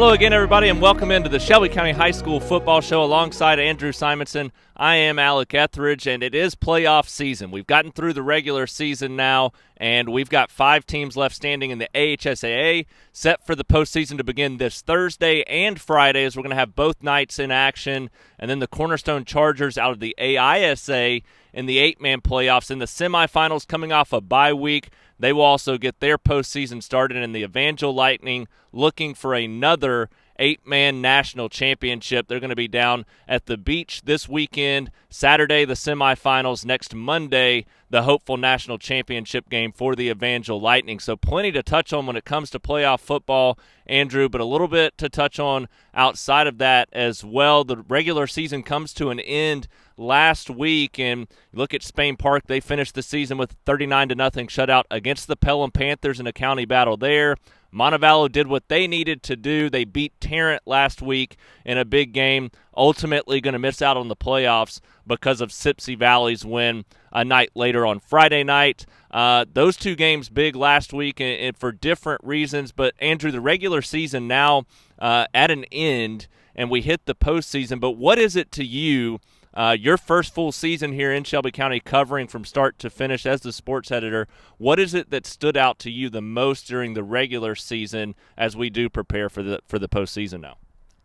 Hello again, everybody, and welcome into the Shelby County High School Football Show alongside Andrew Simonson. I am Alec Etheridge, and it is playoff season. We've gotten through the regular season now, and we've got 5 teams left standing in the AHSAA, set for the postseason to begin this Thursday and Friday, as we're going to have both nights in action. And then the Cornerstone Chargers out of the AISA in the 8-man playoffs in the semifinals coming off a bye week. They will also get their postseason started, in the Evangel Lightning looking for another 8-man national championship. They're going to be down at the beach this weekend. Saturday, the semifinals. Next Monday, the hopeful national championship game for the Evangel Lightning. So plenty to touch on when it comes to playoff football, Andrew, but a little bit to touch on outside of that as well. The regular season comes to an end last week, and look at Spain Park. They finished the season with 39-0 shutout against the Pelham Panthers in a county battle there. Montevallo did what they needed to do. They beat Tarrant last week in a big game, ultimately going to miss out on the playoffs because of Sipsey Valley's win a night later on Friday night. Those two games big last week and for different reasons. But, Andrew, the regular season now at an end, and we hit the postseason. But what is it to you, your first full season here in Shelby County, covering from start to finish as the sports editor? What is it that stood out to you the most during the regular season as we do prepare for the postseason now?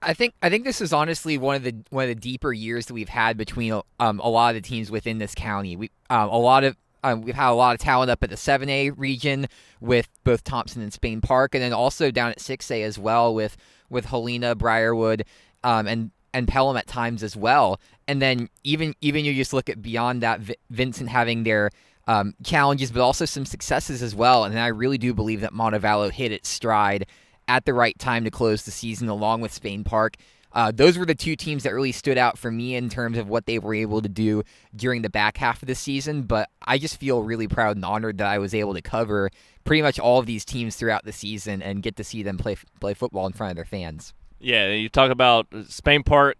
I think this is honestly one of the deeper years that we've had between a lot of the teams within this county. We've had a lot of talent up at the 7A region with both Thompson and Spain Park, and then also down at 6A as well with Helena, Briarwood, and Pelham at times as well. And then even you just look at beyond that, Vincent having their challenges, but also some successes as well. And I really do believe that Montevallo hit its stride at the right time to close the season, along with Spain Park. Those were the two teams that really stood out for me in terms of what they were able to do during the back half of the season. But I just feel really proud and honored that I was able to cover pretty much all of these teams throughout the season and get to see them play football in front of their fans. Yeah, you talk about Spain Park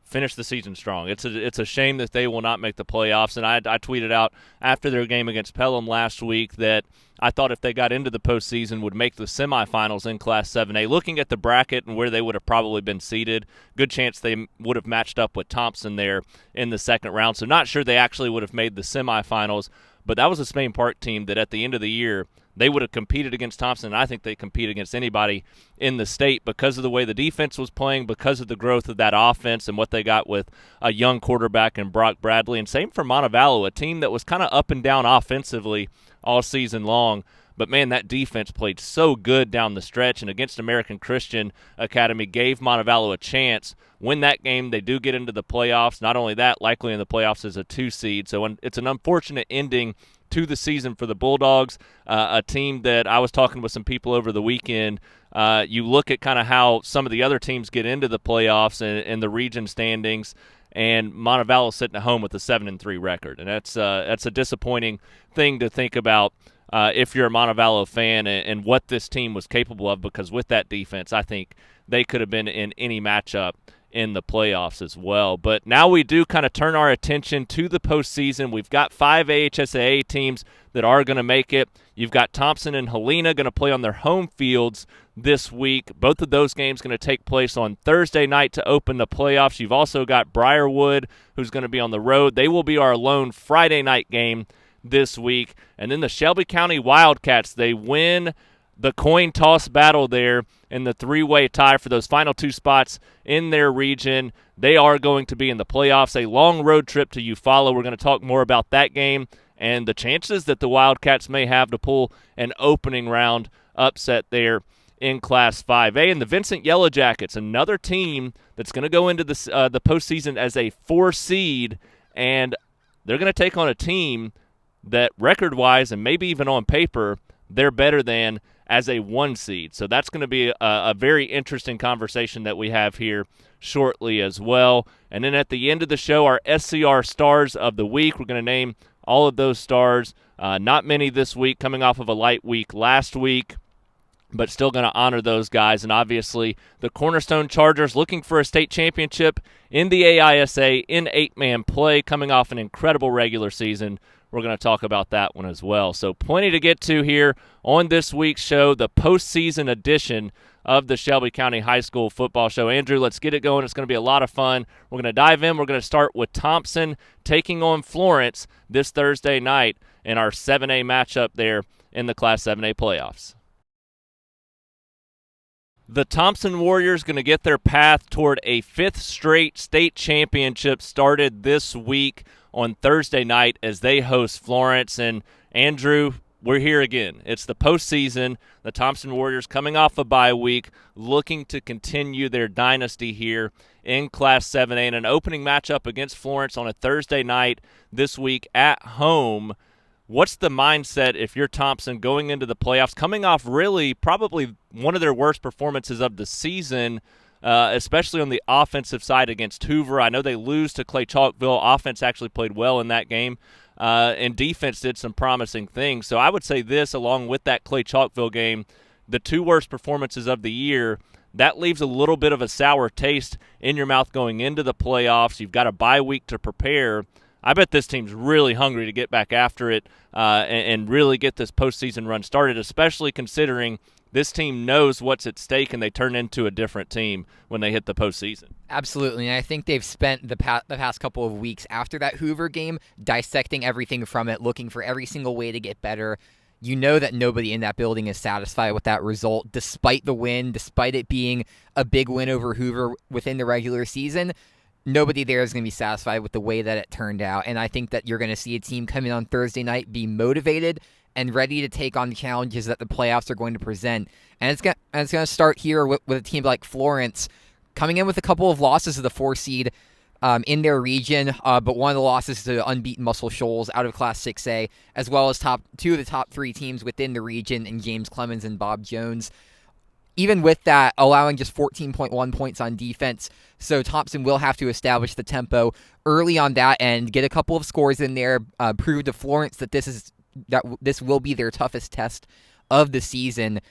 finish the season strong. It's a shame that they will not make the playoffs. And I tweeted out after their game against Pelham last week that I thought if they got into the postseason would make the semifinals in Class 7A. Looking at the bracket and where they would have probably been seated, good chance they would have matched up with Thompson there in the second round. So not sure they actually would have made the semifinals, but that was a Spain Park team that at the end of the year, they would have competed against Thompson, and I think they compete against anybody in the state because of the way the defense was playing, because of the growth of that offense and what they got with a young quarterback in Brock Bradley. And same for Montevallo, a team that was kind of up and down offensively all season long. But, man, that defense played so good down the stretch, and against American Christian Academy gave Montevallo a chance. Win that game, they do get into the playoffs. Not only that, likely in the playoffs as a 2 seed. So it's an unfortunate ending to the season for the Bulldogs, a team that I was talking with some people over the weekend. You look at kind of how some of the other teams get into the playoffs and the region standings, and Montevallo sitting at home with a 7-3 record, and that's a disappointing thing to think about if you're a Montevallo fan and what this team was capable of, because with that defense, I think they could have been in any matchup in the playoffs as well. But now we do kind of turn our attention to the postseason. We've got 5 AHSAA teams that are going to make it. You've got Thompson and Helena going to play on their home fields this week. Both of those games going to take place on Thursday night to open the playoffs. You've also got Briarwood, who's going to be on the road. They will be our lone Friday night game this week. And then the Shelby County Wildcats, they win the coin toss battle there in the 3-way tie for those final 2 spots in their region. They are going to be in the playoffs. A long road trip to Eufaula. We're going to talk more about that game and the chances that the Wildcats may have to pull an opening round upset there in Class 5A. And the Vincent Yellow Jackets, another team that's going to go into the postseason as a 4 seed, and they're going to take on a team that record-wise and maybe even on paper, they're better than as a 1 seed. So that's going to be a very interesting conversation that we have here shortly as well. And then at the end of the show, our SCR Stars of the Week. We're going to name all of those stars. Not many this week, coming off of a light week last week, but still going to honor those guys. And obviously the Cornerstone Chargers looking for a state championship in the AISA in 8-man play, coming off an incredible regular season. We're going to talk about that one as well. So plenty to get to here on this week's show, the postseason edition of the Shelby County High School Football Show. Andrew, let's get it going. It's going to be a lot of fun. We're going to dive in. We're going to start with Thompson taking on Florence this Thursday night in our 7A matchup there in the Class 7A playoffs. The Thompson Warriors going to get their path toward a 5th straight state championship started this week on Thursday night as they host Florence. And Andrew, we're here again. It's the postseason. The Thompson Warriors coming off a bye week, looking to continue their dynasty here in Class 7A in an opening matchup against Florence on a Thursday night this week at home. What's the mindset if you're Thompson going into the playoffs, coming off really probably one of their worst performances of the season, especially on the offensive side against Hoover? I know they lose to Clay Chalkville. Offense actually played well in that game, and defense did some promising things. So I would say this, along with that Clay Chalkville game, the 2 worst performances of the year, that leaves a little bit of a sour taste in your mouth going into the playoffs. You've got a bye week to prepare. I bet this team's really hungry to get back after it and really get this postseason run started, especially considering this team knows what's at stake and they turn into a different team when they hit the postseason. Absolutely, and I think they've spent the past couple of weeks after that Hoover game dissecting everything from it, looking for every single way to get better. You know that nobody in that building is satisfied with that result, despite the win, despite it being a big win over Hoover within the regular season. Nobody there is going to be satisfied with the way that it turned out, and I think that you're going to see a team come in on Thursday night, be motivated and ready to take on the challenges that the playoffs are going to present. And it's going to start here with a team like Florence coming in with a couple of losses to the 4 seed in their region, but one of the losses to unbeaten Muscle Shoals out of Class 6A, as well as 2 of the top 3 teams within the region in James Clemens and Bob Jones. Even with that, allowing just 14.1 points on defense, so Thompson will have to establish the tempo early on that end, get a couple of scores in there, prove to Florence that this will be their toughest test of the season,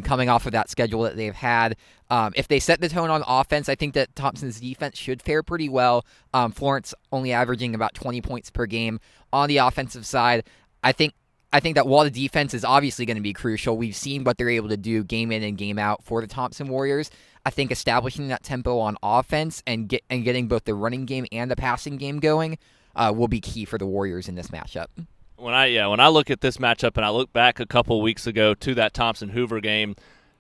coming off of that schedule that they've had. If they set the tone on offense, I think that Thompson's defense should fare pretty well. Florence only averaging about 20 points per game on the offensive side. I think that while the defense is obviously going to be crucial, we've seen what they're able to do game in and game out for the Thompson Warriors. I think establishing that tempo on offense and getting both the running game and the passing game going will be key for the Warriors in this matchup. When I look at this matchup and I look back a couple weeks ago to that Thompson-Hoover game,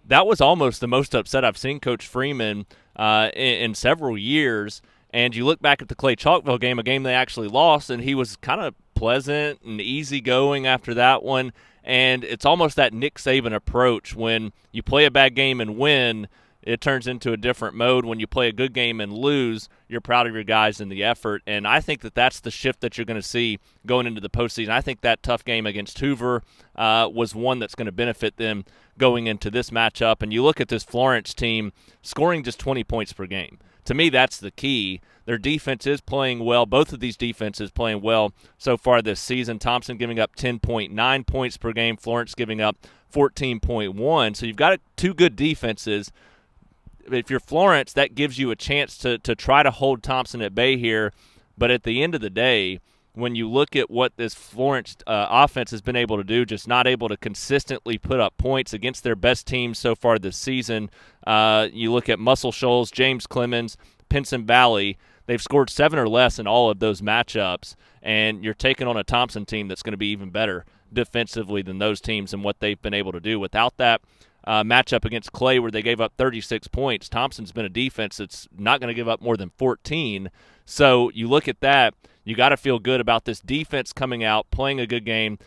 that was almost the most upset I've seen Coach Freeman in several years. And you look back at the Clay Chalkville game, a game they actually lost, and he was kind of pleasant and easygoing after that one. And it's almost that Nick Saban approach. When you play a bad game and win, it turns into a different mode. When you play a good game and lose, you're proud of your guys and the effort. And I think that that's the shift that you're going to see going into the postseason. I think that tough game against Hoover was one that's going to benefit them going into this matchup. And you look at this Florence team scoring just 20 points per game. To me, that's the key. Their defense is playing well. Both of these defenses playing well so far this season. Thompson giving up 10.9 points per game. Florence giving up 14.1. So you've got 2 good defenses. If you're Florence, that gives you a chance to try to hold Thompson at bay here. But at the end of the day, when you look at what this Florence offense has been able to do, just not able to consistently put up points against their best teams so far this season. You look at Muscle Shoals, James Clemens, Pinson Valley. They've scored 7 or less in all of those matchups, and you're taking on a Thompson team that's going to be even better defensively than those teams and what they've been able to do. Without that matchup against Clay where they gave up 36 points, Thompson's been a defense that's not going to give up more than 14. So you look at that, you got to feel good about this defense coming out, playing a good game,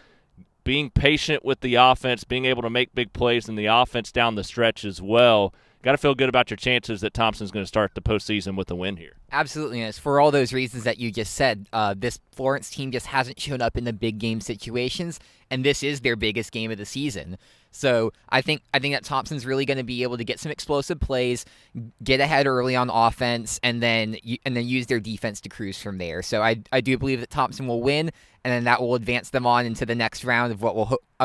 being patient with the offense, being able to make big plays in the offense down the stretch as well. Got to feel good about your chances that Thompson's going to start the postseason with a win here. Absolutely, and it's for all those reasons that you just said. This Florence team just hasn't shown up in the big game situations, and this is their biggest game of the season. So I think that Thompson's really going to be able to get some explosive plays, get ahead early on offense, and then use their defense to cruise from there. So I do believe that Thompson will win, and then that will advance them on into the next round of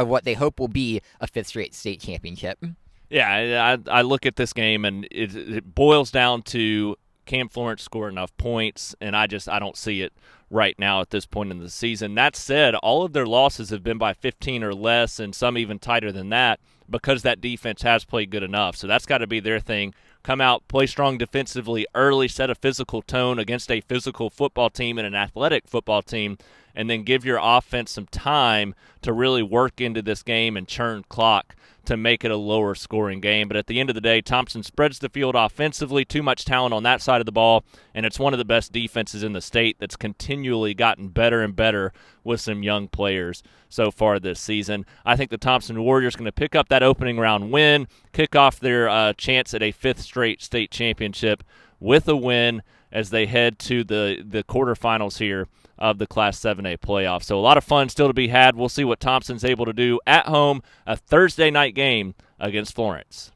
what they hope will be a 5th straight state championship. Yeah, I look at this game, and it boils down to, can Florence score enough points? And I don't see it right now at this point in the season. That said, all of their losses have been by 15 or less, and some even tighter than that, because that defense has played good enough. So that's got to be their thing. Come out, play strong defensively early, set a physical tone against a physical football team and an athletic football team, and then give your offense some time to really work into this game and churn clock to make it a lower scoring game. But at the end of the day, Thompson spreads the field offensively, too much talent on that side of the ball, and it's one of the best defenses in the state that's continually gotten better and better with some young players so far this season. I think the Thompson Warriors are going to pick up that opening round win, kick off their chance at a fifth straight state championship with a win as they head to the quarterfinals here of the Class 7A playoffs. So a lot of fun still to be had. We'll see what Thompson's able to do at home, a Thursday night game against Florence.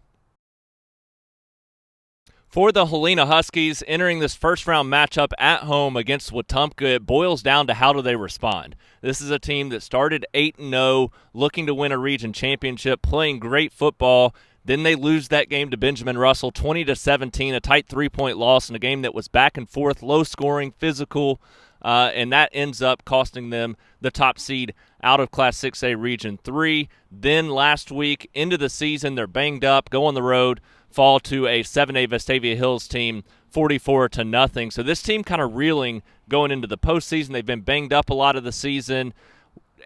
For the Helena Huskies, entering this first-round matchup at home against Wetumpka, it boils down to how do they respond. This is a team that started 8-0, looking to win a region championship, playing great football. Then they lose that game to Benjamin Russell, 20-17, a tight 3-point loss in a game that was back and forth, low-scoring, physical, and that ends up costing them the top seed out of Class 6A Region 3. Then last week, into the season, they're banged up, go on the road, fall to a 7A Vestavia Hills team, 44-0. So this team kind of reeling going into the postseason. They've been banged up a lot of the season.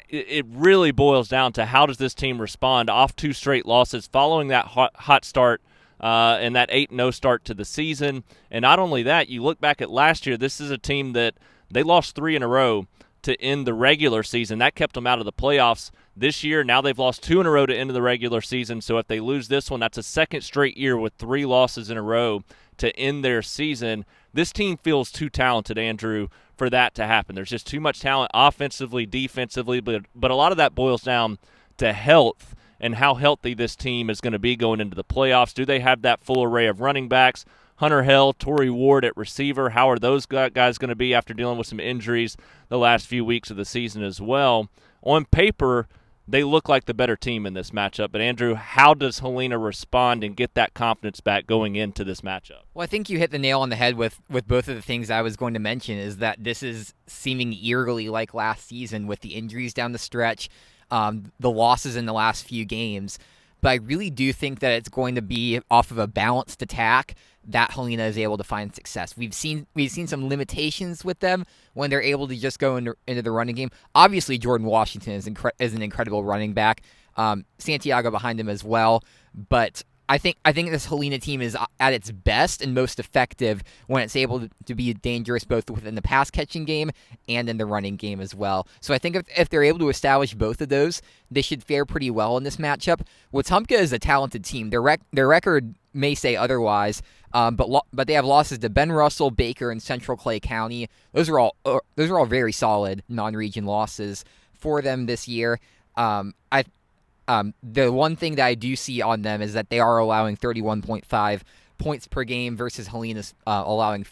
It really boils down to how does this team respond off 2 straight losses following that hot start and that 8-0 start to the season. And not only that, you look back at last year, this is a team that they lost 3 in a row to end the regular season. That kept them out of the playoffs this year. Now they've lost 2 in a row to end the regular season. So if they lose this one, that's a second straight year with 3 losses in a row to end their season. This team feels too talented, Andrew, for that to happen. There's just too much talent offensively, defensively, but a lot of that boils down to health and how healthy this team is going to be going into the playoffs. Do they have that full array of running backs? Hunter Hell, Torrey Ward at receiver. How are those guys going to be after dealing with some injuries the last few weeks of the season as well? On paper, they look like the better team in this matchup. But, Andrew, how does Helena respond and get that confidence back going into this matchup? Well, I think you hit the nail on the head with both of the things I was going to mention, is that this is seeming eerily like last season with the injuries down the stretch, the losses in the last few games. But I really do think that it's going to be off of a balanced attack that Helena is able to find success. We've seen some limitations with them when they're able to just go into the running game. Obviously, Jordan Washington is an incredible running back. Santiago behind him as well. But I think this Helena team is at its best and most effective when it's able to be dangerous both within the pass-catching game and in the running game as well. So I think if they're able to establish both of those, they should fare pretty well in this matchup. Wetumpka is a talented team. Their record may say otherwise, but they have losses to Ben Russell, Baker, and Central Clay County. Those are all very solid non-region losses for them this year. The one thing that I do see on them is that they are allowing 31.5 points per game versus Helena's allowing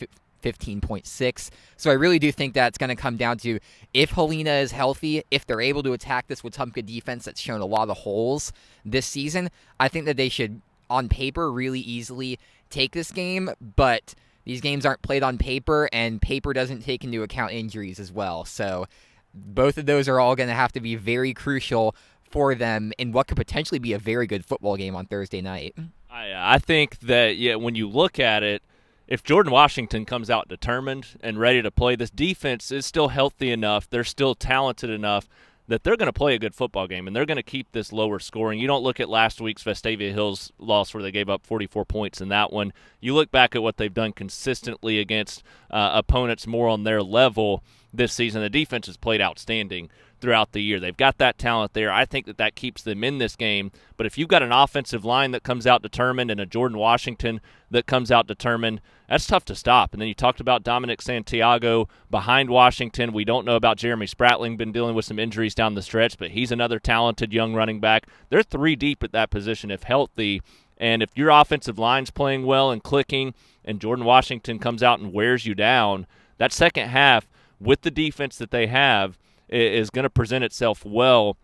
15.6. So I really do think that's going to come down to if Helena is healthy, if they're able to attack this Wetumpka defense that's shown a lot of holes this season, I think that they should, on paper, really easily take this game. But these games aren't played on paper, and paper doesn't take into account injuries as well. So both of those are all going to have to be very crucial for them in what could potentially be a very good football game on Thursday night. I think that, when you look at it, if Jordan Washington comes out determined and ready to play, this defense is still healthy enough, they're still talented enough that they're going to play a good football game, and they're going to keep this lower scoring. You don't look at last week's Vestavia Hills loss where they gave up 44 points in that one. You look back at what they've done consistently against opponents more on their level this season. The defense has played outstanding throughout the year. They've got that talent there. I think that keeps them in this game. But if you've got an offensive line that comes out determined and a Jordan Washington that comes out determined, that's tough to stop. And then you talked about Dominic Santiago behind Washington. We don't know about Jeremy Spratling, been dealing with some injuries down the stretch, but he's another talented young running back. They're 3 deep at that position if healthy. And if your offensive line's playing well and clicking and Jordan Washington comes out and wears you down, that second half with the defense that they have is going to present itself well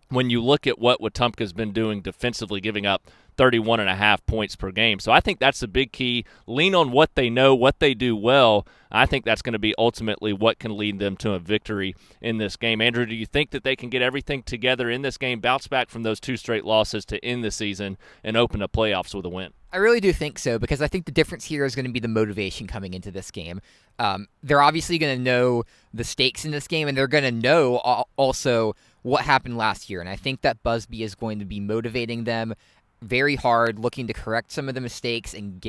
when you look at what Wetumpka's been doing defensively, giving up 31.5 points per game. So I think that's a big key. Lean on what they know, what they do well. I think that's going to be ultimately what can lead them to a victory in this game. Andrew, do you think that they can get everything together in this game, bounce back from those 2 straight losses to end the season, and open the playoffs with a win? I really do think so, because I think the difference here is going to be the motivation coming into this game. They're obviously going to know the stakes in this game, and they're going to know also what happened last year. And I think that Busby is going to be motivating them very hard, looking to correct some of the mistakes and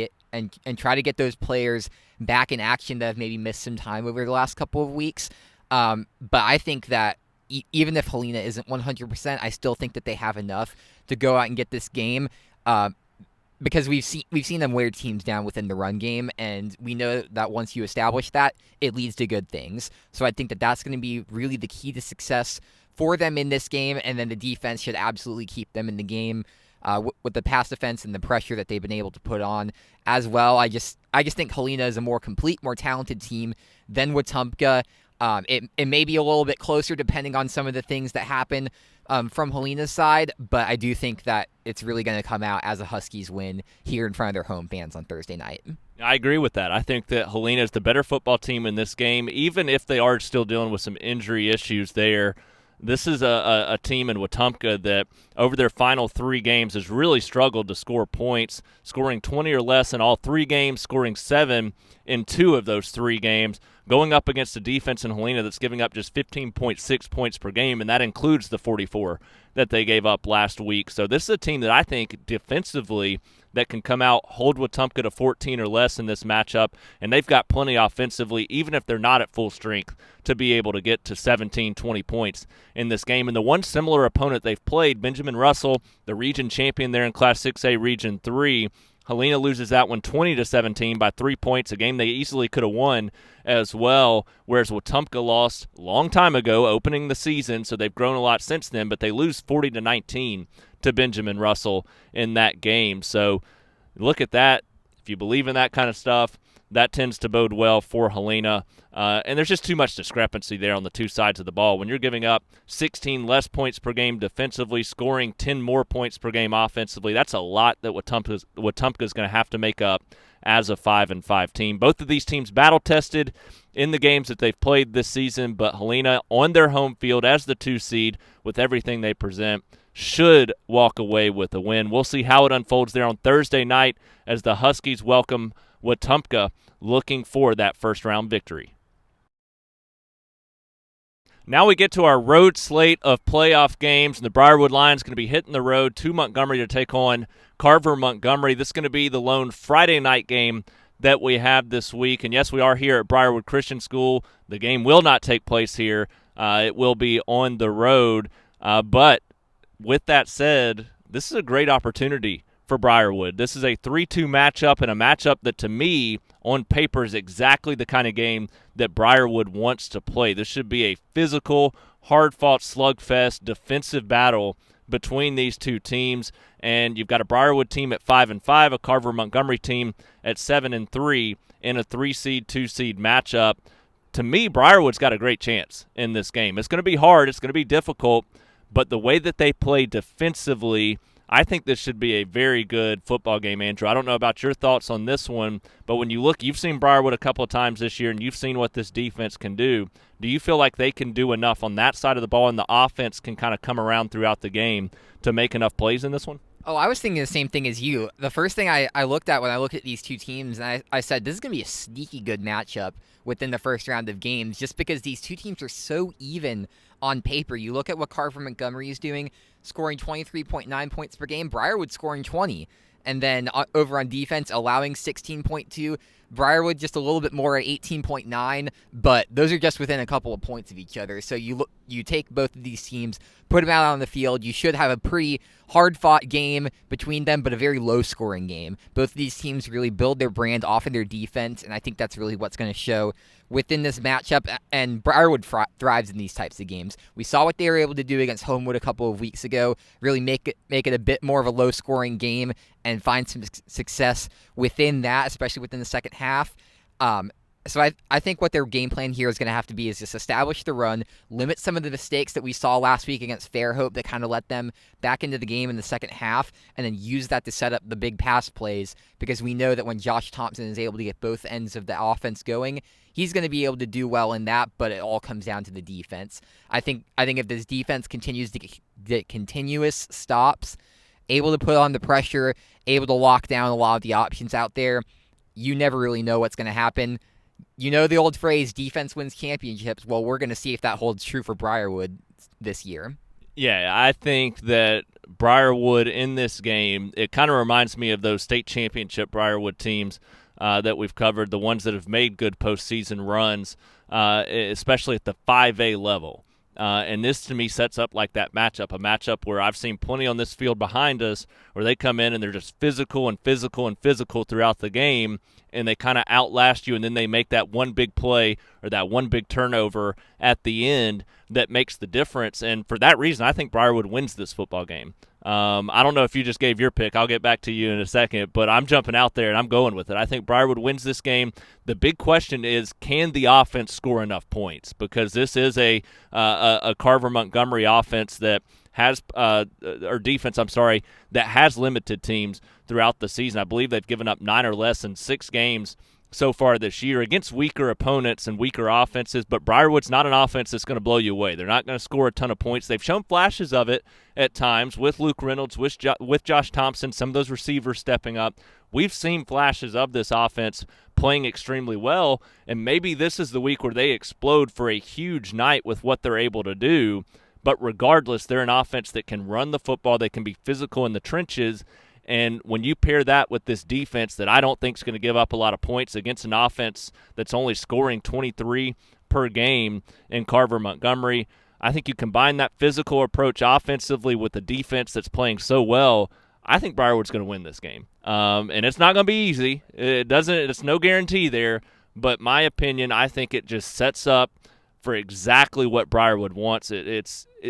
try to get those players back in action that have maybe missed some time over the last couple of weeks. But I think that even if Helena isn't 100%, I still think that they have enough to go out and get this game. Because we've seen them wear teams down within the run game, and we know that once you establish that, it leads to good things. So I think that that's going to be really the key to success for them in this game, and then the defense should absolutely keep them in the game with the pass defense and the pressure that they've been able to put on as well. I just think Helena is a more complete, more talented team than Wetumpka. It may be a little bit closer depending on some of the things that happen from Helena's side, but I do think that it's really going to come out as a Huskies win here in front of their home fans on Thursday night. I agree with that. I think that Helena is the better football team in this game, even if they are still dealing with some injury issues there. This is a team in Wetumpka that over their final 3 games has really struggled to score points, scoring 20 or less in all 3 games, scoring 7 in 2 of those 3 games, going up against a defense in Helena that's giving up just 15.6 points per game, and that includes the 44 that they gave up last week. So this is a team that I think defensively that can come out, hold Wetumpka to 14 or less in this matchup, and they've got plenty offensively, even if they're not at full strength, to be able to get to 17, 20 points in this game. And the one similar opponent they've played, Benjamin Russell, the region champion there in Class 6A Region 3, Helena loses that one 20-17 by 3 points, a game they easily could have won as well, whereas Wetumpka lost a long time ago, opening the season, so they've grown a lot since then, but they lose 40-19 to Benjamin Russell in that game. So look at that. If you believe in that kind of stuff, that tends to bode well for Helena. And there's just too much discrepancy there on the 2 sides of the ball. When you're giving up 16 less points per game defensively, scoring 10 more points per game offensively, that's a lot that Wetumpka's going to have to make up as a 5-5 team. Both of these teams battle-tested in the games that they've played this season, but Helena on their home field as the 2 seed with everything they present should walk away with a win. We'll see how it unfolds there on Thursday night as the Huskies welcome Wetumpka, looking for that first-round victory. Now we get to our road slate of playoff games, and the Briarwood Lions going to be hitting the road to Montgomery to take on Carver-Montgomery. This is going to be the lone Friday night game that we have this week. And yes, we are here at Briarwood Christian School. The game will not take place here. It will be on the road. But with that said, this is a great opportunity for Briarwood. This is a 3-2 matchup, and a matchup that to me on paper is exactly the kind of game that Briarwood wants to play. This should be a physical, hard-fought slugfest defensive battle between these 2 teams, and you've got a Briarwood team at 5-5, a Carver-Montgomery team at 7-3 in a 3-seed, 2-seed matchup. To me, Briarwood's got a great chance in this game. It's going to be hard, it's going to be difficult, but the way that they play defensively, I think this should be a very good football game, Andrew. I don't know about your thoughts on this one, but when you look, you've seen Briarwood a couple of times this year, and you've seen what this defense can do. Do you feel like they can do enough on that side of the ball, and the offense can kind of come around throughout the game to make enough plays in this one? Oh, I was thinking the same thing as you. The first thing I looked at when I looked at these 2 teams, and I said, this is going to be a sneaky good matchup within the first round of games, just because these 2 teams are so even on paper. You look at what Carver-Montgomery is doing, scoring 23.9 points per game, Briarwood scoring 20. And then over on defense, allowing 16.2. Briarwood just a little bit more at 18.9, but those are just within a couple of points of each other. So you take both of these teams, put them out on the field. You should have a pretty hard-fought game between them, but a very low-scoring game. Both of these teams really build their brand off of their defense, and I think that's really what's going to show within this matchup, and Briarwood thrives in these types of games. We saw what they were able to do against Homewood a couple of weeks ago, really make it a bit more of a low-scoring game and find some success within that, especially within the second half. So I think what their game plan here is going to have to be is just establish the run, limit some of the mistakes that we saw last week against Fairhope that kind of let them back into the game in the second half, and then use that to set up the big pass plays, because we know that when Josh Thompson is able to get both ends of the offense going, he's going to be able to do well in that, but it all comes down to the defense. I think if this defense continues to get continuous stops, able to put on the pressure, able to lock down a lot of the options out there, you never really know what's going to happen. You know the old phrase, defense wins championships. Well, we're going to see if that holds true for Briarwood this year. Yeah, I think that Briarwood in this game, it kind of reminds me of those state championship Briarwood teams that we've covered, the ones that have made good postseason runs, especially at the 5A level. And this, to me, sets up like that matchup, a matchup where I've seen plenty on this field behind us where they come in and they're just physical and physical and physical throughout the game, and they kind of outlast you, and then they make that one big play or that one big turnover at the end that makes the difference. And for that reason, I think Briarwood wins this football game. I don't know if you just gave your pick. I'll get back to you in a second, but I'm jumping out there and I'm going with it. I think Briarwood wins this game. The big question is, can the offense score enough points? Because this is a Carver-Montgomery offense that has or defense, that has limited teams throughout the season. I believe they've given up 9 or less in 6 games so far this year against weaker opponents and weaker offenses, but Briarwood's not an offense that's going to blow you away. They're not going to score a ton of points. They've shown flashes of it at times with Luke Reynolds, with Josh Thompson, some of those receivers stepping up. We've seen flashes of this offense playing extremely well, and maybe this is the week where they explode for a huge night with what they're able to do. But regardless, they're an offense that can run the football. They can be physical in the trenches. And when you pair that with this defense that I don't think is going to give up a lot of points against an offense that's only scoring 23 per game in Carver-Montgomery, I think you combine that physical approach offensively with the defense that's playing so well, I think Briarwood's going to win this game. And it's not going to be easy. It's no guarantee there. But my opinion, I think it just sets up for exactly what Briarwood wants.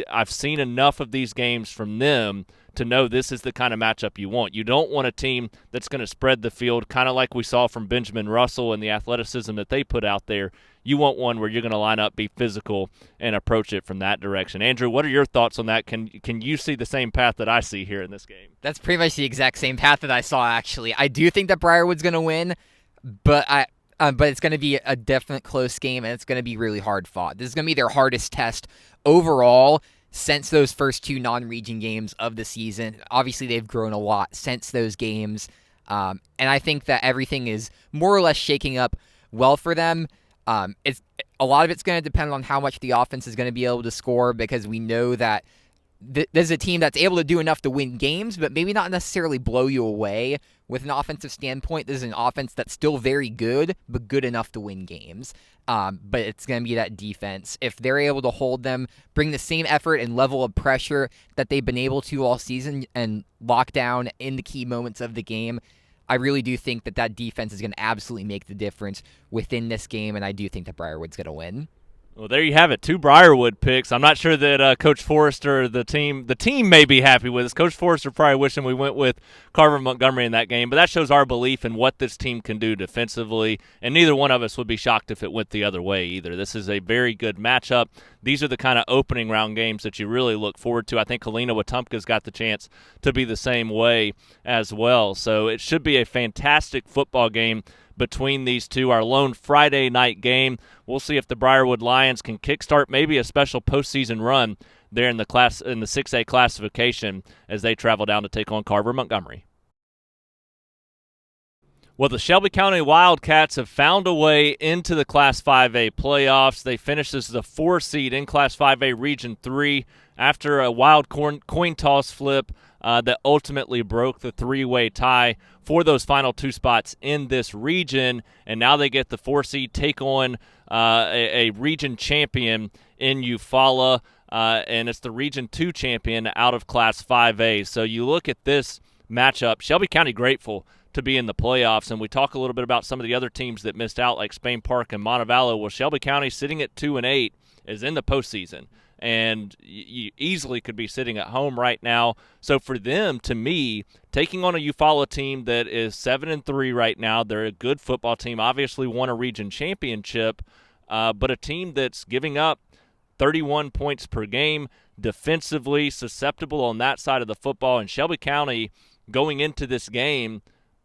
I've seen enough of these games from them to know this is the kind of matchup you want. You don't want a team that's going to spread the field, kind of like we saw from Benjamin Russell and the athleticism that they put out there. You want one where you're going to line up, be physical, and approach it from that direction. Andrew, what are your thoughts on that? Can you see the same path that I see here in this game? That's pretty much the exact same path that I saw, actually. I do think that Briarwood's going to win, but it's going to be a definite close game, and it's going to be really hard fought. This is going to be their hardest test overall since those first 2 non-region games of the season. Obviously, they've grown a lot since those games, and I think that everything is more or less shaking up well for them. It's a lot of it's going to depend on how much the offense is going to be able to score, because we know that there's a team that's able to do enough to win games, but maybe not necessarily blow you away. With an offensive standpoint, this is an offense that's still very good, but good enough to win games. But it's going to be that defense. If they're able to hold them, bring the same effort and level of pressure that they've been able to all season, and lock down in the key moments of the game, I really do think that defense is going to absolutely make the difference within this game, and I do think that Briarwood's going to win. Well, there you have it, 2 Briarwood picks. I'm not sure that Coach Forrester, the team may be happy with us. Coach Forrester probably wishing we went with Carver-Montgomery in that game, but that shows our belief in what this team can do defensively, and neither one of us would be shocked if it went the other way either. This is a very good matchup. These are the kind of opening round games that you really look forward to. I think Helena Wetumpka's got the chance to be the same way as well. So it should be a fantastic football game between these two, our lone Friday night game. We'll see if the Briarwood Lions can kickstart maybe a special postseason run there in the 6A classification as they travel down to take on Carver-Montgomery. Well, the Shelby County Wildcats have found a way into the Class 5A playoffs. They finished as the 4 seed in Class 5A Region 3 after a wild coin toss flip that ultimately broke the 3-way tie for those final 2 spots in this region. And now they get the 4 seed take on a region champion in Eufaula, and it's the Region 2 champion out of Class 5A. So you look at this matchup, Shelby County grateful to be in the playoffs, and we talk a little bit about some of the other teams that missed out, like Spain Park and Montevallo. Well, Shelby County, sitting at 2-8, is in the postseason. and you easily could be sitting at home right now. So for them, to me, taking on a Eufaula team that is 7-3 right now, they're a good football team, obviously won a region championship, but a team that's giving up 31 points per game, defensively susceptible on that side of the football, and Shelby County going into this game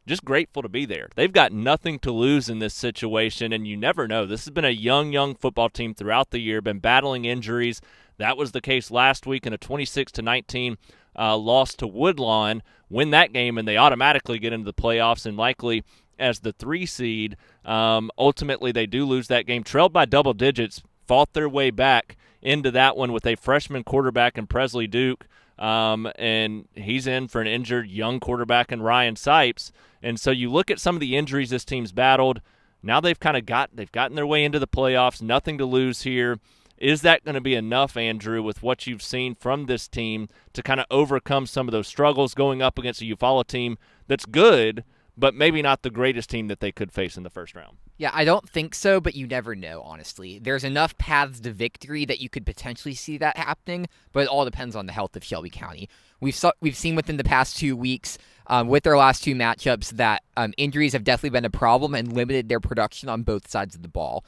just grateful to be there. They've got nothing to lose in this situation, and you never know. This has been a young football team throughout the year, been battling injuries. That was the case last week in a 26-19 loss to Woodlawn. Win that game, and they automatically get into the playoffs and likely as the 3 seed. Ultimately, they do lose that game, trailed by double digits, fought their way back into that one with a freshman quarterback in Presley Duke, and he's in for an injured young quarterback in Ryan Sipes. And so you look at some of the injuries this team's battled. Now they've gotten their way into the playoffs, nothing to lose here. Is that going to be enough, Andrew, with what you've seen from this team to kind of overcome some of those struggles going up against a Eufaula team that's good, but maybe not the greatest team that they could face in the first round? Yeah, I don't think so, but you never know, honestly. There's enough paths to victory that you could potentially see that happening, but it all depends on the health of Shelby County. We've seen within the past 2 weeks with their last 2 matchups that injuries have definitely been a problem and limited their production on both sides of the ball.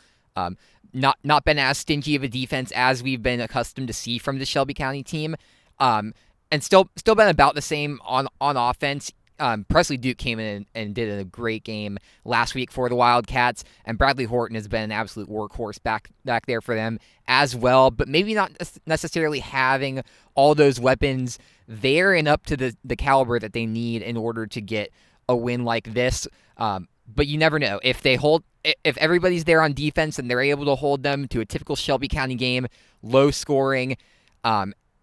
Not been as stingy of a defense as we've been accustomed to see from the Shelby County team, and still been about the same on offense. Presley Duke came in and did a great game last week for the Wildcats, and Bradley Horton has been an absolute workhorse back there for them as well, but maybe not necessarily having all those weapons there and up to the caliber that they need in order to get a win like this. But you never know. If everybody's there on defense and they're able to hold them to a typical Shelby County game, low scoring,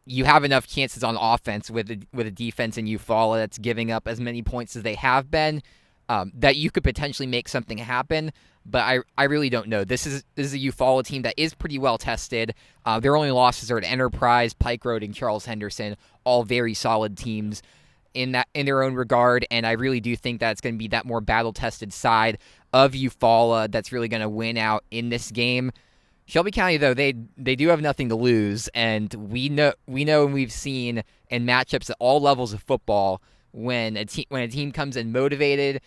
you have enough chances on offense with a defense in Eufaula that's giving up as many points as they have been, that you could potentially make something happen. But I really don't know. This is a Eufaula team that is pretty well tested. Their only losses are to Enterprise, Pike Road, and Charles Henderson, all very solid teams in their own regard. And I really do think that it's going to be that more battle-tested side of Eufaula that's really going to win out in this game. Shelby County, though, they do have nothing to lose, and we know and we've seen in matchups at all levels of football when a team comes in motivated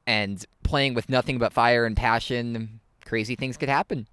and playing with nothing but fire and passion, crazy things could happen.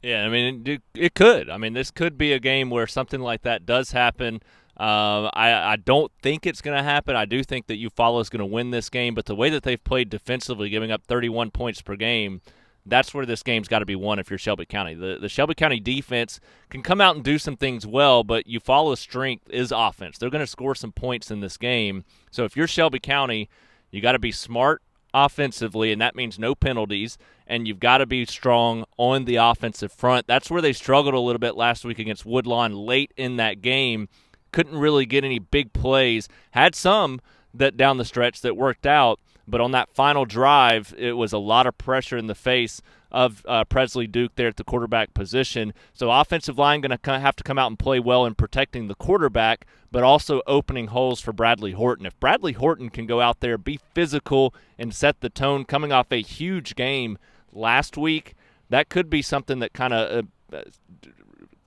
Yeah, I mean, it could. I mean, this could be a game where something like that does happen. I don't think it's going to happen. I do think that Eufaula is going to win this game, but the way that they've played defensively, giving up 31 points per game, that's where this game's got to be won if you're Shelby County. The Shelby County defense can come out and do some things well, but Eufaula's strength is offense. They're going to score some points in this game. So if you're Shelby County, you got to be smart offensively, and that means no penalties, and you've got to be strong on the offensive front. That's where they struggled a little bit last week against Woodlawn late in that game. Couldn't really get any big plays. Had some that down the stretch that worked out, but on that final drive, it was a lot of pressure in the face of Presley Duke there at the quarterback position. So offensive line going to have to come out and play well in protecting the quarterback, but also opening holes for Bradley Horton. If Bradley Horton can go out there, be physical, and set the tone coming off a huge game last week, that could be something that kind of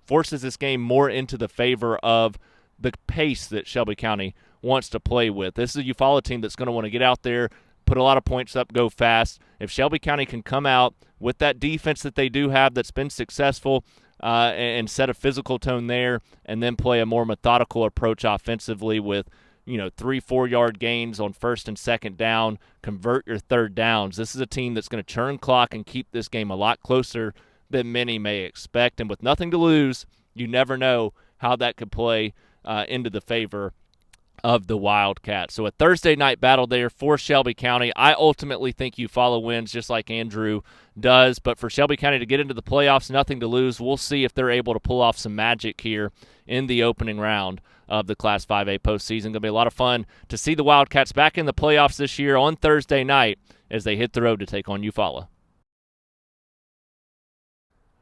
forces this game more into the favor of the pace that Shelby County wants to play with. This is a Eufaula team that's going to want to get out there, put a lot of points up, go fast. If Shelby County can come out with that defense that they do have that's been successful and set a physical tone there, and then play a more methodical approach offensively with 3-4 yard gains on first and second down, convert your third downs. This is a team that's going to churn clock and keep this game a lot closer than many may expect. And with nothing to lose, you never know how that could play into the favor of the Wildcats. So a Thursday night battle there for Shelby County. I ultimately think Eufaula wins, just like Andrew does. But for Shelby County to get into the playoffs, nothing to lose. We'll see if they're able to pull off some magic here in the opening round of the Class 5A postseason. Going to be a lot of fun to see the Wildcats back in the playoffs this year on Thursday night as they hit the road to take on Eufaula.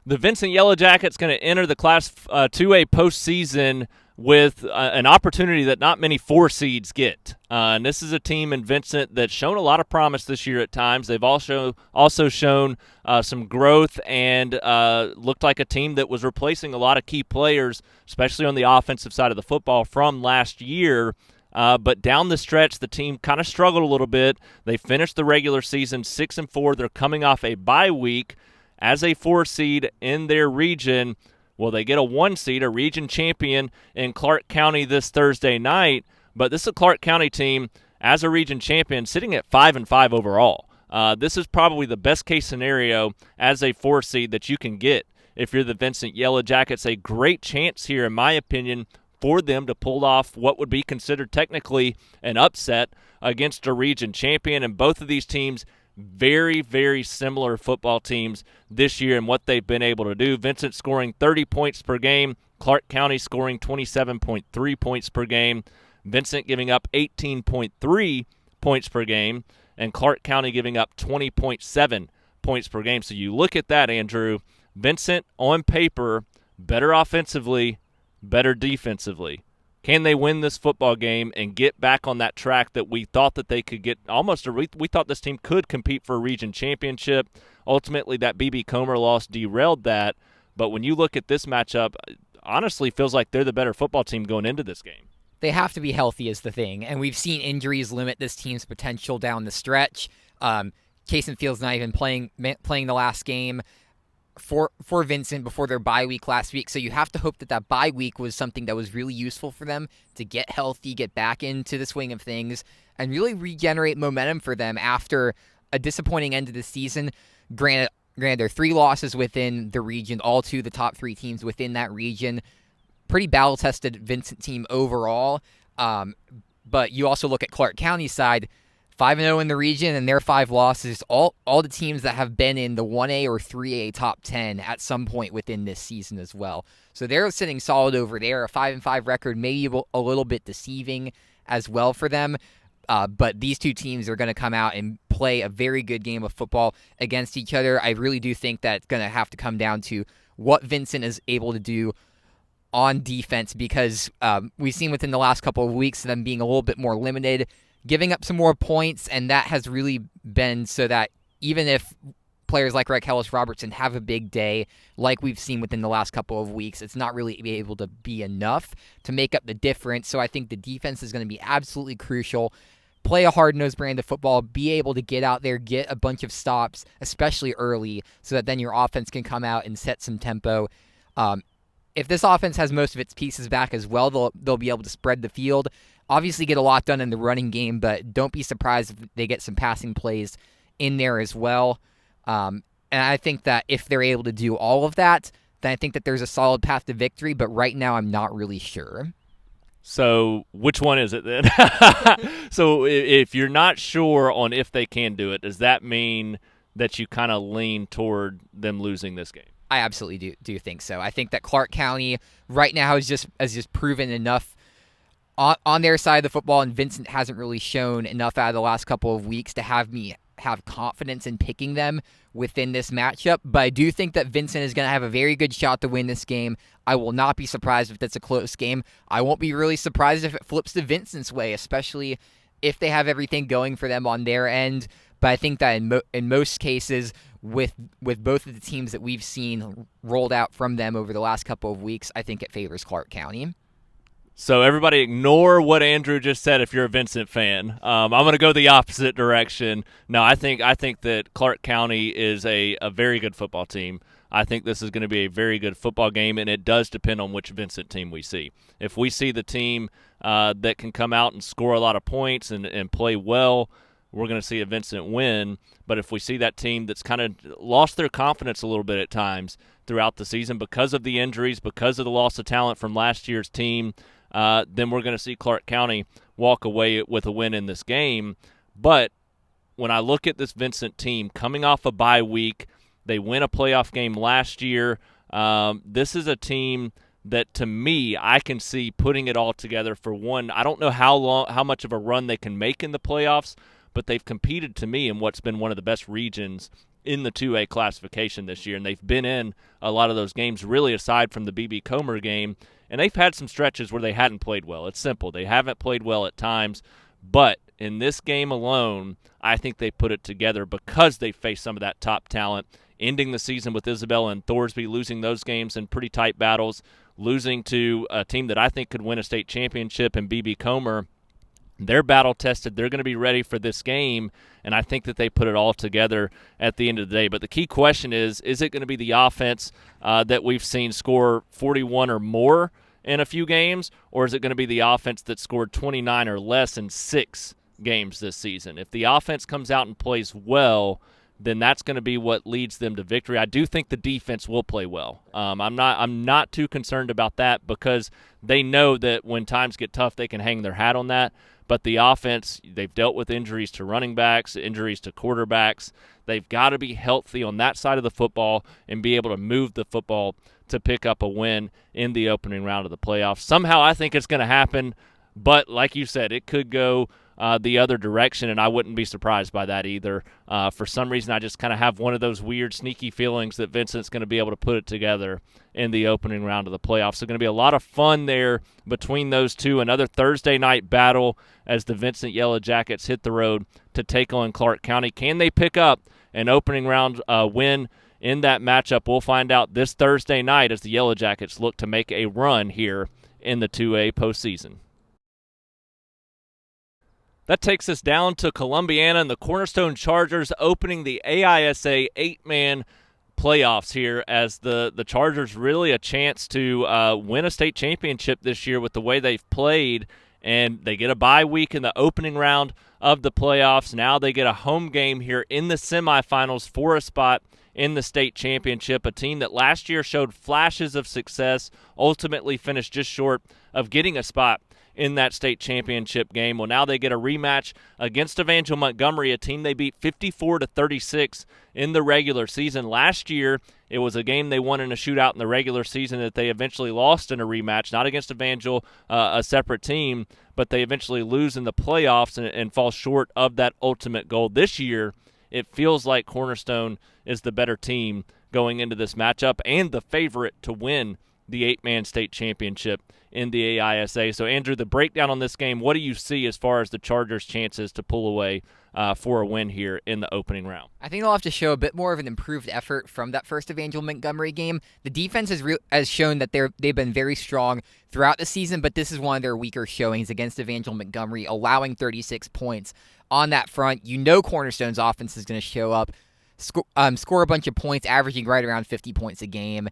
The Vincent Yellow Jackets going to enter the Class 2A postseason with an opportunity that not many 4 seeds get. And this is a team in Vincent that's shown a lot of promise this year at times. They've also shown some growth and looked like a team that was replacing a lot of key players, especially on the offensive side of the football from last year. But down the stretch, the team kind of struggled a little bit. They finished the regular season 6-4. They're coming off a bye week as a 4 seed in their region. Well, they get a 1 seed, a region champion in Clarke County this Thursday night. But this is a Clarke County team as a region champion sitting at 5-5 overall. This is probably the best case scenario as a 4 seed that you can get if you're the Vincent Yellow Jackets. A great chance here, in my opinion, for them to pull off what would be considered technically an upset against a region champion. And both of these teams, very, very similar football teams this year and what they've been able to do. Vincent scoring 30 points per game, Clarke County scoring 27.3 points per game. Vincent giving up 18.3 points per game, and Clarke County giving up 20.7 points per game. So you look at that, Andrew. Vincent, on paper, better offensively, better defensively. Can they win this football game and get back on that track that we thought that they could get we thought this team could compete for a region championship? Ultimately, that B.B. Comer loss derailed that. But when you look at this matchup, honestly feels like they're the better football team going into this game. They have to be healthy is the thing, and we've seen injuries limit this team's potential down the stretch. Cason Field's not even playing the last game for Vincent before their bye week last week, so you have to hope that bye week was something that was really useful for them to get healthy, get back into the swing of things, and really regenerate momentum for them after a disappointing end of the season. Granted, there are 3 losses within the region, all to the top 3 teams within that region. Pretty battle-tested Vincent team overall, but you also look at Clarke County's side, 5-0 in the region, and their 5 losses, all the teams that have been in the 1A or 3A top 10 at some point within this season as well. So they're sitting solid over there. A 5-5 record, maybe a little bit deceiving as well for them. But these 2 teams are going to come out and play a very good game of football against each other. I really do think that's going to have to come down to what Vincent is able to do on defense, because we've seen within the last couple of weeks them being a little bit more limited, giving up some more points, and that has really been so that even if players like Rakelis Robertson have a big day, like we've seen within the last couple of weeks, it's not really able to be enough to make up the difference. So I think the defense is going to be absolutely crucial. Play a hard-nosed brand of football, be able to get out there, get a bunch of stops, especially early, so that then your offense can come out and set some tempo. If this offense has most of its pieces back as well, they'll be able to spread the field. Obviously get a lot done in the running game, but don't be surprised if they get some passing plays in there as well. And I think that if they're able to do all of that, then I think that there's a solid path to victory, but right now I'm not really sure. So which one is it then? So if you're not sure on if they can do it, does that mean that you kind of lean toward them losing this game? I absolutely do think so. I think that Clarke County right now has just proven enough on their side of the football, and Vincent hasn't really shown enough out of the last couple of weeks to have me have confidence in picking them within this matchup. But I do think that Vincent is going to have a very good shot to win this game. I will not be surprised if that's a close game. I won't be really surprised if it flips to Vincent's way, especially if they have everything going for them on their end. But I think that in most cases, with both of the teams that we've seen rolled out from them over the last couple of weeks, I think it favors Clarke County. So everybody ignore what Andrew just said if you're a Vincent fan. I'm going to go the opposite direction. No, I think that Clarke County is a very good football team. I think this is going to be a very good football game, and it does depend on which Vincent team we see. If we see the team that can come out and score a lot of points and play well, we're going to see a Vincent win. But if we see that team that's kind of lost their confidence a little bit at times throughout the season because of the injuries, because of the loss of talent from last year's team, then we're going to see Clarke County walk away with a win in this game. But when I look at this Vincent team coming off a bye week, they win a playoff game last year. This is a team that, to me, I can see putting it all together for one. I don't know how much of a run they can make in the playoffs, but they've competed, to me, in what's been one of the best regions in the 2A classification this year, and they've been in a lot of those games, really aside from the B.B. Comer game And they've had some stretches where they hadn't played well. It's simple. They haven't played well at times. But in this game alone, I think they put it together because they faced some of that top talent, ending the season with Isabella and Thorsby, losing those games in pretty tight battles, losing to a team that I think could win a state championship in B.B. Comer. They're battle-tested. They're going to be ready for this game, and I think that they put it all together at the end of the day. But the key question is it going to be the offense that we've seen score 41 or more in a few games, or is it going to be the offense that scored 29 or less in 6 games this season? If the offense comes out and plays well, then that's going to be what leads them to victory. I do think the defense will play well. I'm not too concerned about that because they know that when times get tough, they can hang their hat on that. But the offense, they've dealt with injuries to running backs, injuries to quarterbacks. They've got to be healthy on that side of the football and be able to move the football to pick up a win in the opening round of the playoffs. Somehow I think it's going to happen, but like you said, it could go the other direction, and I wouldn't be surprised by that either. For some reason, I just kind of have one of those weird, sneaky feelings that Vincent's going to be able to put it together in the opening round of the playoffs. So going to be a lot of fun there between those two. Another Thursday night battle as the Vincent Yellow Jackets hit the road to take on Clarke County. Can they pick up an opening round win in that matchup? We'll find out this Thursday night as the Yellow Jackets look to make a run here in the 2A postseason. That takes us down to Columbiana and the Cornerstone Chargers opening the AISA 8-man playoffs here as the Chargers really a chance to win a state championship this year with the way they've played, and they get a bye week in the opening round of the playoffs. Now they get a home game here in the semifinals for a spot in the state championship, a team that last year showed flashes of success, ultimately finished just short of getting a spot in that state championship game. Well, now they get a rematch against Evangel Montgomery, a team they beat 54-36 in the regular season. Last year, it was a game they won in a shootout in the regular season that they eventually lost in a rematch, not against Evangel, a separate team, but they eventually lose in the playoffs and fall short of that ultimate goal. This year, it feels like Cornerstone is the better team going into this matchup and the favorite to win the 8-man state championship in the AISA. So, Andrew, the breakdown on this game, what do you see as far as the Chargers' chances to pull away for a win here in the opening round? I think they'll have to show a bit more of an improved effort from that first Evangel Montgomery game. The defense has shown that they've been very strong throughout the season, but this is one of their weaker showings against Evangel Montgomery, allowing 36 points on that front. You know Cornerstone's offense is going to show up, score a bunch of points, averaging right around 50 points a game.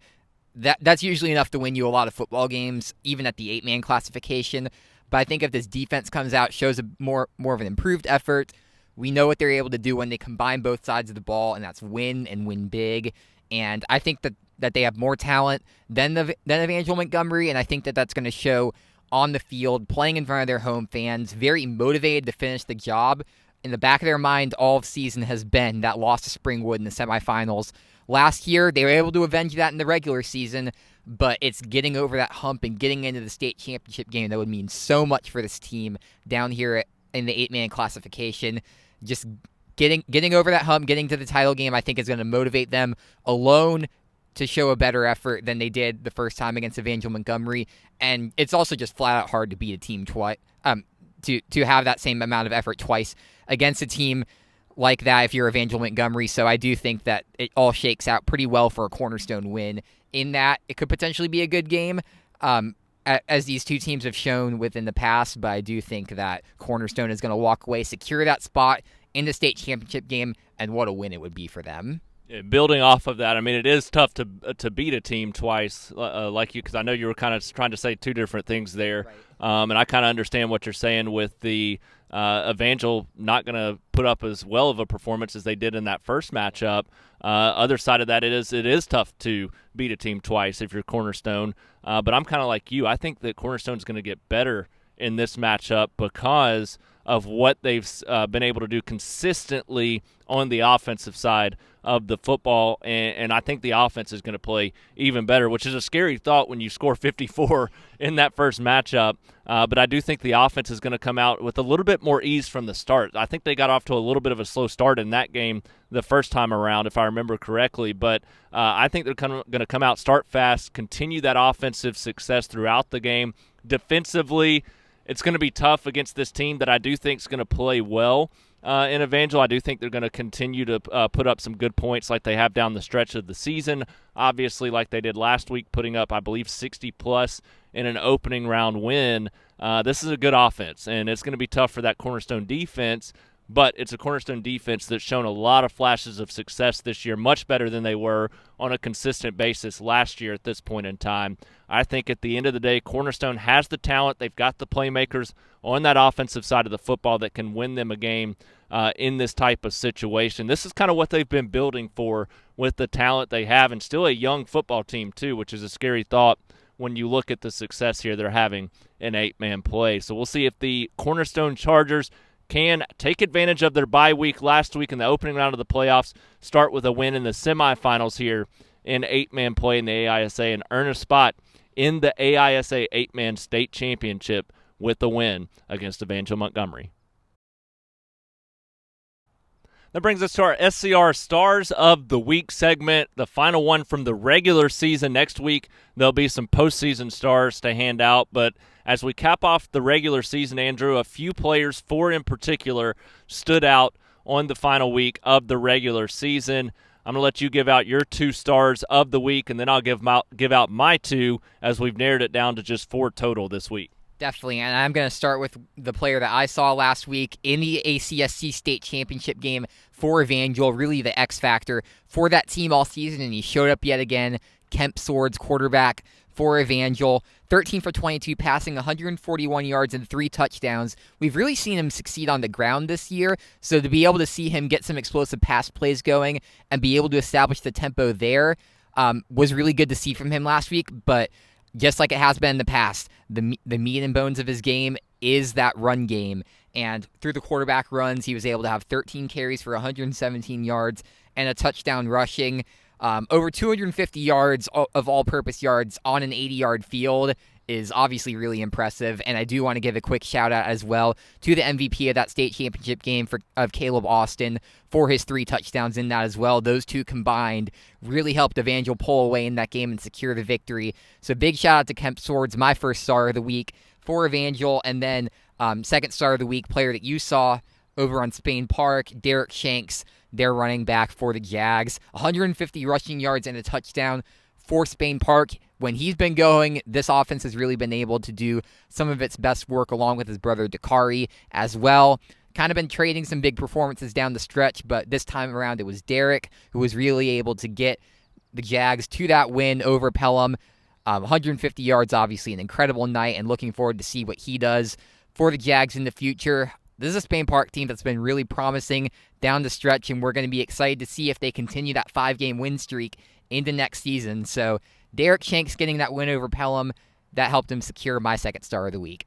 That's usually enough to win you a lot of football games, even at the 8-man classification. But I think if this defense comes out, shows a more of an improved effort, we know what they're able to do when they combine both sides of the ball, and that's win and win big. And I think that they have more talent than Evangel Montgomery, and I think that that's going to show on the field, playing in front of their home fans, very motivated to finish the job. In the back of their mind, all of season has been that loss to Springwood in the semifinals. Last year, they were able to avenge that in the regular season, but it's getting over that hump and getting into the state championship game that would mean so much for this team down here in the 8-man classification. Just getting over that hump, getting to the title game, I think is going to motivate them alone to show a better effort than they did the first time against Evangel Montgomery. And it's also just flat out hard to beat a team twice, to have that same amount of effort twice against a team like that if you're Evangel Montgomery. So I do think that it all shakes out pretty well for a Cornerstone win in that it could potentially be a good game, as these two teams have shown within the past. But I do think that Cornerstone is going to walk away, secure that spot in the state championship game, and what a win it would be for them. Yeah, building off of that, I mean, it is tough to beat a team twice, like you, because I know you were kind of trying to say two different things there, right. And I kind of understand what you're saying with the Evangel not going to put up as well of a performance as they did in that first matchup. Other side of that, it is tough to beat a team twice if you're Cornerstone. But I'm kind of like you. I think that Cornerstone's going to get better in this matchup because of what they've been able to do consistently on the offensive side of the football, and I think the offense is going to play even better, which is a scary thought when you score 54 in that first matchup. But I do think the offense is going to come out with a little bit more ease from the start. I think they got off to a little bit of a slow start in that game the first time around, if I remember correctly. But I think they're going to come out, start fast, continue that offensive success throughout the game. Defensively, it's going to be tough against this team that I do think is going to play well in Evangel. I do think they're going to continue to put up some good points like they have down the stretch of the season. Obviously, like they did last week, putting up, I believe, 60-plus in an opening round win. This is a good offense, and it's going to be tough for that Cornerstone defense. But it's a Cornerstone defense that's shown a lot of flashes of success this year, much better than they were on a consistent basis last year at this point in time. I think at the end of the day, Cornerstone has the talent. They've got the playmakers on that offensive side of the football that can win them a game in this type of situation. This is kind of what they've been building for with the talent they have, and still a young football team too, which is a scary thought when you look at the success here they're having in 8-man play. So we'll see if the Cornerstone Chargers can take advantage of their bye week last week in the opening round of the playoffs, start with a win in the semifinals here in 8-man play in the AISA, and earn a spot in the AISA 8-man state championship with a win against Evangel Montgomery. That brings us to our SCR Stars of the Week segment, the final one from the regular season. Next week, there'll be some postseason stars to hand out, but as we cap off the regular season, Andrew, a few players, 4 in particular, stood out on the final week of the regular season. I'm going to let you give out your 2 stars of the week, and then I'll give out my 2 as we've narrowed it down to just 4 total this week. Definitely, and I'm going to start with the player that I saw last week in the ACSC state championship game for Evangel, really the X factor for that team all season, and he showed up yet again. Kemp Swords, quarterback for Evangel, 13 for 22, passing 141 yards and 3 touchdowns. We've really seen him succeed on the ground this year, so to be able to see him get some explosive pass plays going and be able to establish the tempo there was really good to see from him last week, but just like it has been in the past, the meat and bones of his game is that run game. And through the quarterback runs, he was able to have 13 carries for 117 yards and a touchdown rushing. Over 250 yards of all-purpose yards on an 80-yard field is obviously really impressive. And I do want to give a quick shout-out as well to the MVP of that state championship game of Caleb Austin for his 3 touchdowns in that as well. Those 2 combined really helped Evangel pull away in that game and secure the victory. So big shout-out to Kemp Swords, my first star of the week for Evangel. And then second star of the week, player that you saw over on Spain Park, Derek Shanks, their running back for the Jags. 150 rushing yards and a touchdown for Spain Park. When he's been going, this offense has really been able to do some of its best work along with his brother Dakari as well. Kind of been trading some big performances down the stretch, but this time around it was Derek who was really able to get the Jags to that win over Pelham. 150 yards, obviously an incredible night, and looking forward to see what he does for the Jags in the future. This is a Spain Park team that's been really promising down the stretch, and we're going to be excited to see if they continue that 5-game win streak into next season. So Derek Shanks getting that win over Pelham, that helped him secure my second star of the week.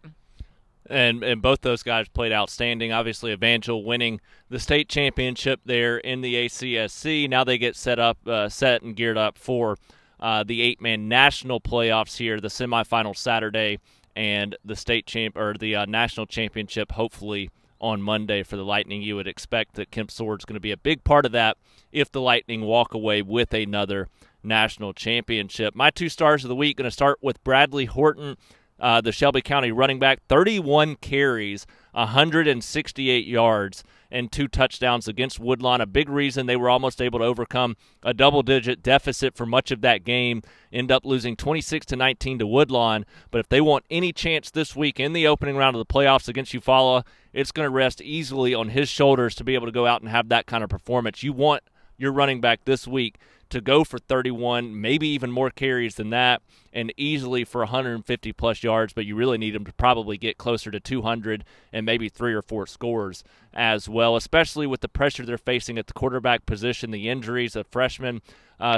And both those guys played outstanding. Obviously, Evangel winning the state championship there in the ACSC. Now they get set and geared up for the 8-man national playoffs here, the semifinal Saturday, and the national championship hopefully on Monday for the Lightning. You would expect that Kemp Sword's going to be a big part of that if the Lightning walk away with another national championship. My 2 stars of the week, going to start with Bradley Horton, the Shelby County running back, 31 carries, 168 yards, and 2 touchdowns against Woodlawn. A big reason they were almost able to overcome a double-digit deficit for much of that game, end up losing 26-19 to Woodlawn. But if they want any chance this week in the opening round of the playoffs against Eufaula, it's going to rest easily on his shoulders to be able to go out and have that kind of performance. You want your running back this week to go for 31, maybe even more carries than that, and easily for 150-plus yards, but you really need him to probably get closer to 200 and maybe 3 or 4 scores as well, especially with the pressure they're facing at the quarterback position, the injuries of freshmen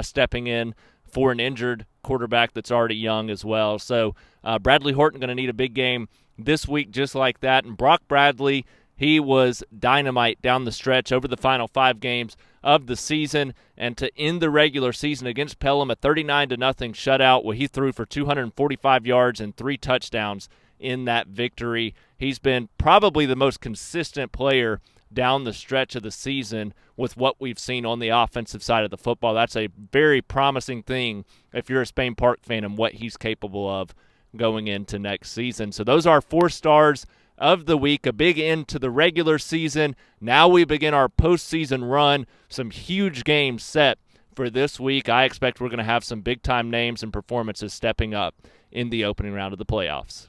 stepping in for an injured quarterback that's already young as well. So Bradley Horton going to need a big game this week just like that, and Brock Bradley, he was dynamite down the stretch over the final 5 games of the season, and to end the regular season against Pelham, a 39-0 shutout where he threw for 245 yards and 3 touchdowns in that victory. He's been probably the most consistent player down the stretch of the season with what we've seen on the offensive side of the football. That's a very promising thing if you're a Spain Park fan and what he's capable of going into next season. So those are 4 stars of the week, a big end to the regular season. Now we begin our postseason run. Some huge games set for this week. I expect we're going to have some big-time names and performances stepping up in the opening round of the playoffs.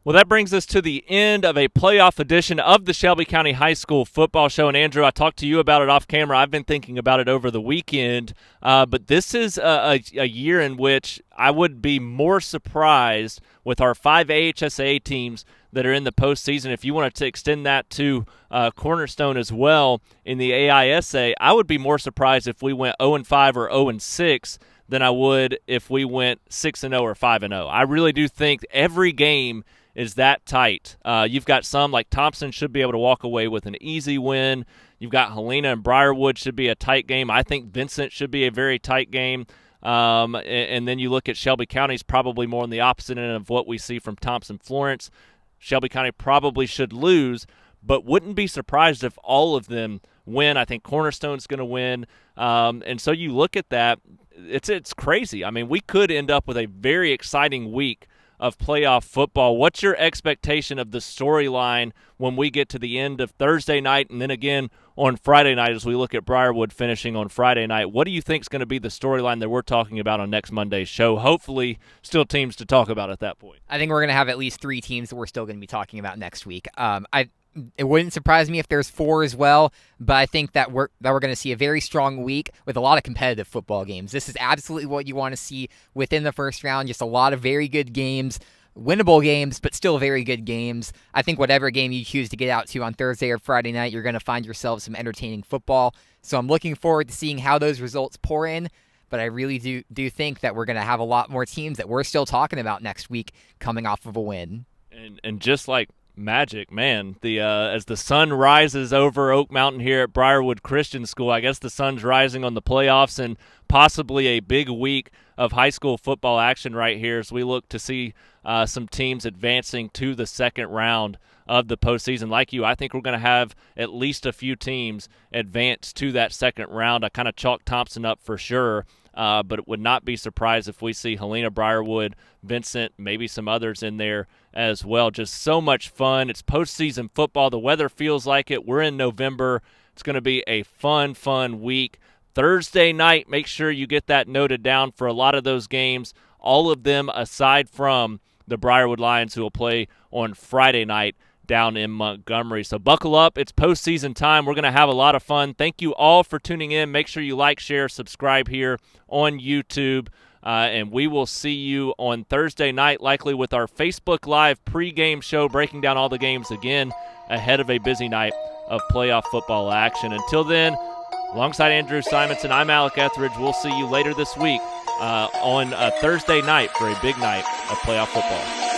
Well, that brings us to the end of a playoff edition of the Shelby County High School Football Show. And, Andrew, I talked to you about it off camera. I've been thinking about it over the weekend. But this is a year in which I would be more surprised with our 5 AHSA teams that are in the postseason. If you wanted to extend that to Cornerstone as well in the AISA, I would be more surprised if we went 0-5 or 0-6 than I would if we went 6-0 or 5-0. I really do think every game is that tight. You've got some like Thompson should be able to walk away with an easy win. You've got Helena and Briarwood should be a tight game. I think Vincent should be a very tight game. And then you look at Shelby County's probably more on the opposite end of what we see from Thompson, Florence. Shelby County probably should lose, but wouldn't be surprised if all of them win. I think Cornerstone's going to win. And so you look at that, it's crazy. I mean, we could end up with a very exciting week of playoff football. What's your expectation of the storyline when we get to the end of Thursday night and then again on Friday night as we look at Briarwood finishing on Friday night? What do you think is going to be the storyline that we're talking about on next Monday's show? Hopefully still teams to talk about at that point. I think we're going to have at least 3 teams that we're still going to be talking about next week. It wouldn't surprise me if there's 4 as well, but I think that we're going to see a very strong week with a lot of competitive football games. This is absolutely what you want to see within the first round, just a lot of very good games, winnable games, but still very good games. I think whatever game you choose to get out to on Thursday or Friday night, you're going to find yourself some entertaining football. So I'm looking forward to seeing how those results pour in, but I really do think that we're going to have a lot more teams that we're still talking about next week coming off of a win. And just like magic, man. As the sun rises over Oak Mountain here at Briarwood Christian School, I guess the sun's rising on the playoffs and possibly a big week of high school football action right here as we look to see some teams advancing to the second round of the postseason. Like you, I think we're going to have at least a few teams advance to that second round. I kind of chalk Thompson up for sure. But it would not be surprised if we see Helena, Briarwood, Vincent, maybe some others in there as well. Just so much fun. It's postseason football. The weather feels like it. We're in November. It's going to be a fun week. Thursday night, make sure you get that noted down for a lot of those games, all of them aside from the Briarwood Lions who will play on Friday night down in Montgomery. So buckle up. It's postseason time. We're going to have a lot of fun. Thank you all for tuning in. Make sure you like, share, subscribe here on YouTube. And we will see you on Thursday night, likely with our Facebook Live pregame show, breaking down all the games again ahead of a busy night of playoff football action. Until then, alongside Andrew Simonson, I'm Alec Etheridge. We'll see you later this week on Thursday night for a big night of playoff football.